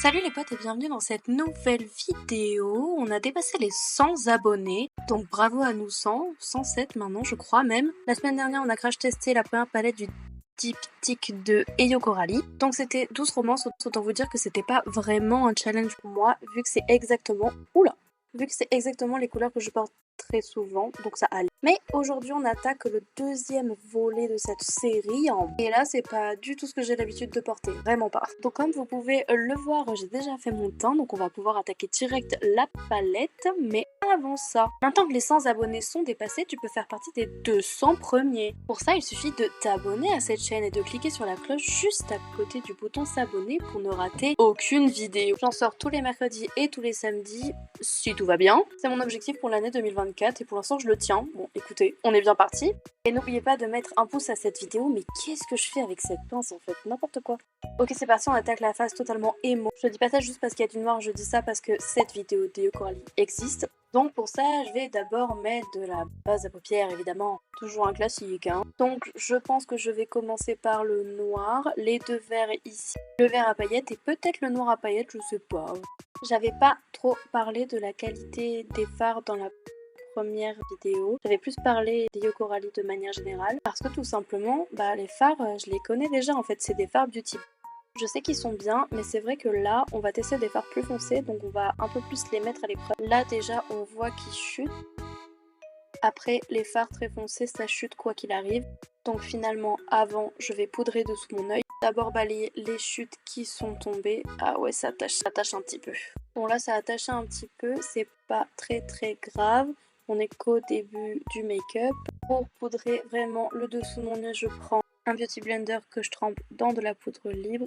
Salut les potes et bienvenue dans cette nouvelle vidéo. On a dépassé les 100 abonnés, donc bravo à nous 107 maintenant je crois même. La semaine dernière on a crash testé la première palette du diptyque de Eyo Coralie. Donc c'était 12 romances, autant vous dire que c'était pas vraiment un challenge pour moi vu que c'est exactement... Vu que c'est exactement les couleurs que je porte très souvent, donc ça allait. Mais aujourd'hui on attaque le deuxième volet de cette série et là c'est pas du tout ce que j'ai l'habitude de porter, vraiment pas. Donc comme vous pouvez le voir, j'ai déjà fait mon teint, donc on va pouvoir attaquer direct la palette, mais avant ça, maintenant que les 100 abonnés sont dépassés, tu peux faire partie des 200 premiers. Pour ça il suffit de t'abonner à cette chaîne et de cliquer sur la cloche juste à côté du bouton s'abonner pour ne rater aucune vidéo. J'en sors tous les mercredis et tous les samedis, si tout va bien. C'est mon objectif pour l'année 2024 et pour l'instant je le tiens. Bon écoutez, on est bien parti. Et n'oubliez pas de mettre un pouce à cette vidéo, mais qu'est-ce que je fais avec cette pince en fait? N'importe quoi. Ok c'est parti, on attaque la phase totalement émo. Je dis pas ça juste parce qu'il y a du noir, je dis ça parce que cette vidéo d'Eyo Coralie existe. Donc pour ça, je vais d'abord mettre de la base à paupières, évidemment. Toujours un classique, hein. Donc je pense que je vais commencer par le noir, les deux verts ici, le vert à paillettes et peut-être le noir à paillettes, je sais pas. J'avais pas trop parlé de la qualité des fards dans la première vidéo. J'avais plus parlé d'Eyo Coralie de manière générale parce que tout simplement, les fards, je les connais déjà en fait, c'est des fards beauty. Je sais qu'ils sont bien, mais c'est vrai que là, on va tester des fards plus foncés, donc on va un peu plus les mettre à l'épreuve. Là déjà, on voit qu'ils chutent. Après, les fards très foncés, ça chute quoi qu'il arrive. Donc finalement, avant, je vais poudrer dessous mon œil. D'abord balayer les chutes qui sont tombées. Ah ouais, ça attache un petit peu. Bon là, ça a attaché un petit peu, c'est pas très grave. On est qu'au début du make-up. Pour poudrer vraiment le dessous de mon œil, je prends un beauty blender que je trempe dans de la poudre libre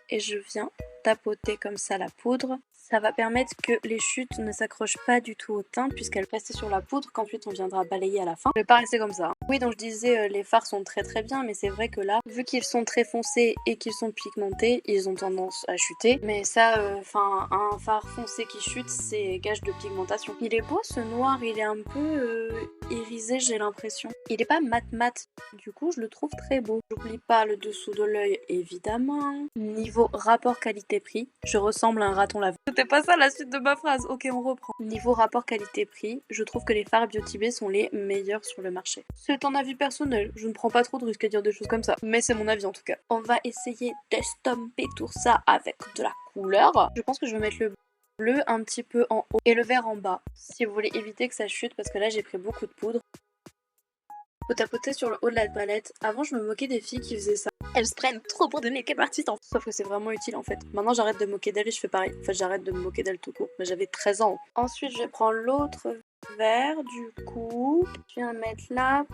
et je viens tapoter comme ça la poudre. Ça va permettre que les chutes ne s'accrochent pas du tout au teint puisqu'elles restent sur la poudre qu'ensuite on viendra balayer à la fin. Je vais pas rester comme ça. Oui, donc je disais les fards sont très bien, mais c'est vrai que là, vu qu'ils sont très foncés et qu'ils sont pigmentés, ils ont tendance à chuter. Mais ça, un fard foncé qui chute, c'est gage de pigmentation. Il est beau ce noir, il est un peu irisé, j'ai l'impression. Il est pas mat, du coup je le trouve très beau. J'oublie pas le dessous de l'œil évidemment. Niveau rapport qualité-prix, je ressemble à un raton laveur. C'était pas ça la suite de ma phrase, ok on reprend. Niveau rapport qualité-prix, je trouve que les fards Beauty Bay sont les meilleurs sur le marché. C'est un avis personnel, je ne prends pas trop de risques à dire des choses comme ça, mais c'est mon avis en tout cas. On va essayer d'estomper tout ça avec de la couleur. Je pense que je vais mettre le bleu un petit peu en haut et le vert en bas, si vous voulez éviter que ça chute parce que là j'ai pris beaucoup de poudre. Faut tapoter sur le haut de la palette. Avant je me moquais des filles qui faisaient ça. Elles se prennent trop pour des make-up artistes. Sauf que c'est vraiment utile en fait. Maintenant j'arrête de me moquer d'elles et je fais pareil. Enfin j'arrête de me moquer d'elles tout court. Mais j'avais 13 ans. Ensuite je prends l'autre vert du coup. Je viens le mettre là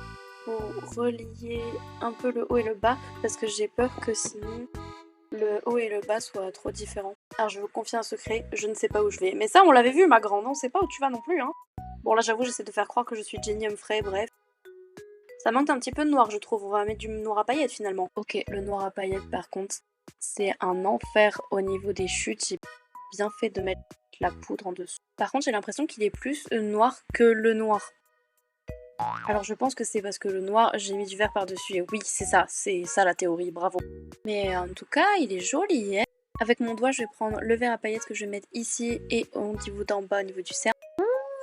pour relier un peu le haut et le bas. Parce que j'ai peur que sinon le haut et le bas soient trop différents. Alors je vous confie un secret, je ne sais pas où je vais. Mais ça on l'avait vu ma grande, on sait pas où tu vas non plus hein. Bon là j'avoue j'essaie de faire croire que je suis Jenny Humphrey, bref. Ça manque un petit peu de noir je trouve, on va mettre du noir à paillettes finalement. Ok, le noir à paillettes par contre, c'est un enfer au niveau des chutes. J'ai bien fait de mettre la poudre en dessous. Par contre j'ai l'impression qu'il est plus noir que le noir. Alors je pense que c'est parce que le noir, j'ai mis du vert par-dessus et oui c'est ça la théorie, bravo. Mais en tout cas il est joli hein. Avec mon doigt je vais prendre le vert à paillettes que je vais mettre ici et au niveau d'en bas au niveau du cercle.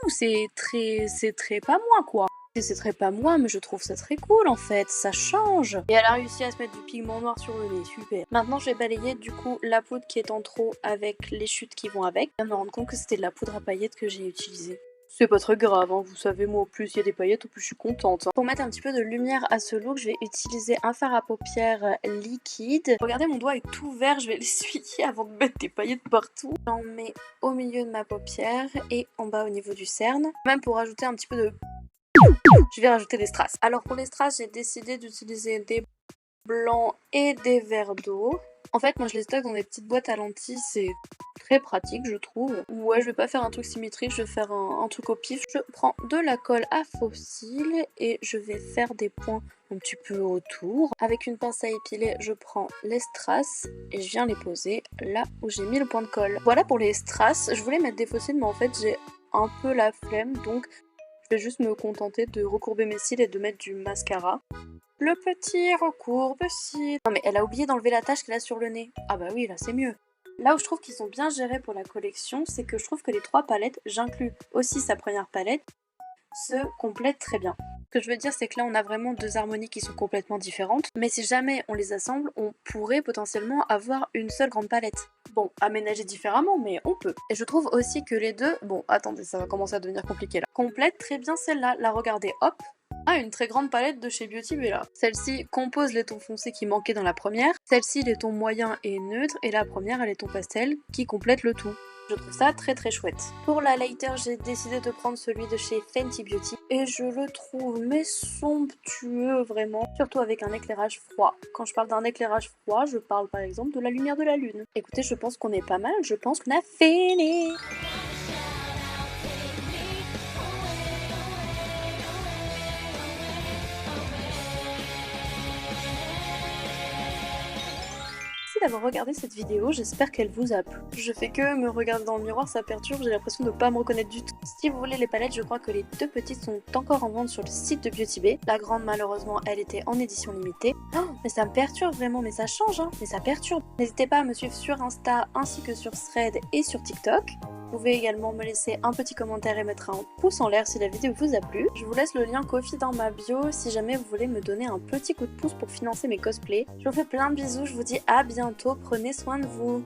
C'est très pas moi quoi. C'est très pas moi, mais je trouve ça très cool en fait, ça change. Et elle a réussi à se mettre du pigment noir sur le nez, super. Maintenant je vais balayer du coup la poudre qui est en trop avec les chutes qui vont avec. Je viens de me rendre compte que c'était de la poudre à paillettes que j'ai utilisée. C'est pas très grave, hein. Vous savez moi au plus il y a des paillettes au plus je suis contente. Pour mettre un petit peu de lumière à ce look, je vais utiliser un fard à paupières liquide. Regardez mon doigt est tout vert, je vais l'essuyer avant de mettre des paillettes partout. J'en mets au milieu de ma paupière et en bas au niveau du cerne. Même pour rajouter un petit peu de... Je vais rajouter des strass. Alors pour les strass, j'ai décidé d'utiliser des blancs et des verres d'eau. En fait, moi je les stocke dans des petites boîtes à lentilles, c'est très pratique je trouve. Ouais, je vais pas faire un truc symétrique, je vais faire un truc au pif. Je prends de la colle à faux cils et je vais faire des points un petit peu autour. Avec une pince à épiler, je prends les strass et je viens les poser là où j'ai mis le point de colle. Voilà pour les strass. Je voulais mettre des faux cils, mais en fait j'ai un peu la flemme, donc je vais juste me contenter de recourber mes cils et de mettre du mascara. Le petit recourbe cils. Non mais elle a oublié d'enlever la tache qu'elle a sur le nez. Ah bah oui, là c'est mieux. Là où je trouve qu'ils sont bien gérés pour la collection, c'est que je trouve que les 3 palettes, j'inclus aussi sa première palette, se complètent très bien. Ce que je veux dire, c'est que là, on a vraiment 2 harmonies qui sont complètement différentes, mais si jamais on les assemble, on pourrait potentiellement avoir une seule grande palette. Bon, aménager différemment, mais on peut. Et je trouve aussi que les deux, bon, attendez, ça va commencer à devenir compliqué là, complètent très bien celle-là. La regardez, hop, une très grande palette de chez Beauty Bella. Celle-ci compose les tons foncés qui manquaient dans la première, celle-ci les tons moyens et neutres, et la première elle est tons pastel qui complètent le tout. Je trouve ça très très chouette. Pour la lighter, j'ai décidé de prendre celui de chez Fenty Beauty et je le trouve mais somptueux vraiment, surtout avec un éclairage froid. Quand je parle d'un éclairage froid, je parle par exemple de la lumière de la lune. Écoutez, je pense qu'on est pas mal, je pense qu'on a fini. D'avoir regardé cette vidéo, j'espère qu'elle vous a plu. Je fais que me regarder dans le miroir, ça perturbe, j'ai l'impression de pas me reconnaître du tout. Si vous voulez les palettes, je crois que les 2 petites sont encore en vente sur le site de Beauty Bay. La grande, malheureusement, elle était en édition limitée. Oh, mais ça me perturbe vraiment, mais ça change, hein, mais ça perturbe. N'hésitez pas à me suivre sur Insta ainsi que sur Thread et sur TikTok. Vous pouvez également me laisser un petit commentaire et mettre un pouce en l'air si la vidéo vous a plu. Je vous laisse le lien Ko-fi dans ma bio si jamais vous voulez me donner un petit coup de pouce pour financer mes cosplays. Je vous fais plein de bisous, je vous dis à bientôt, prenez soin de vous.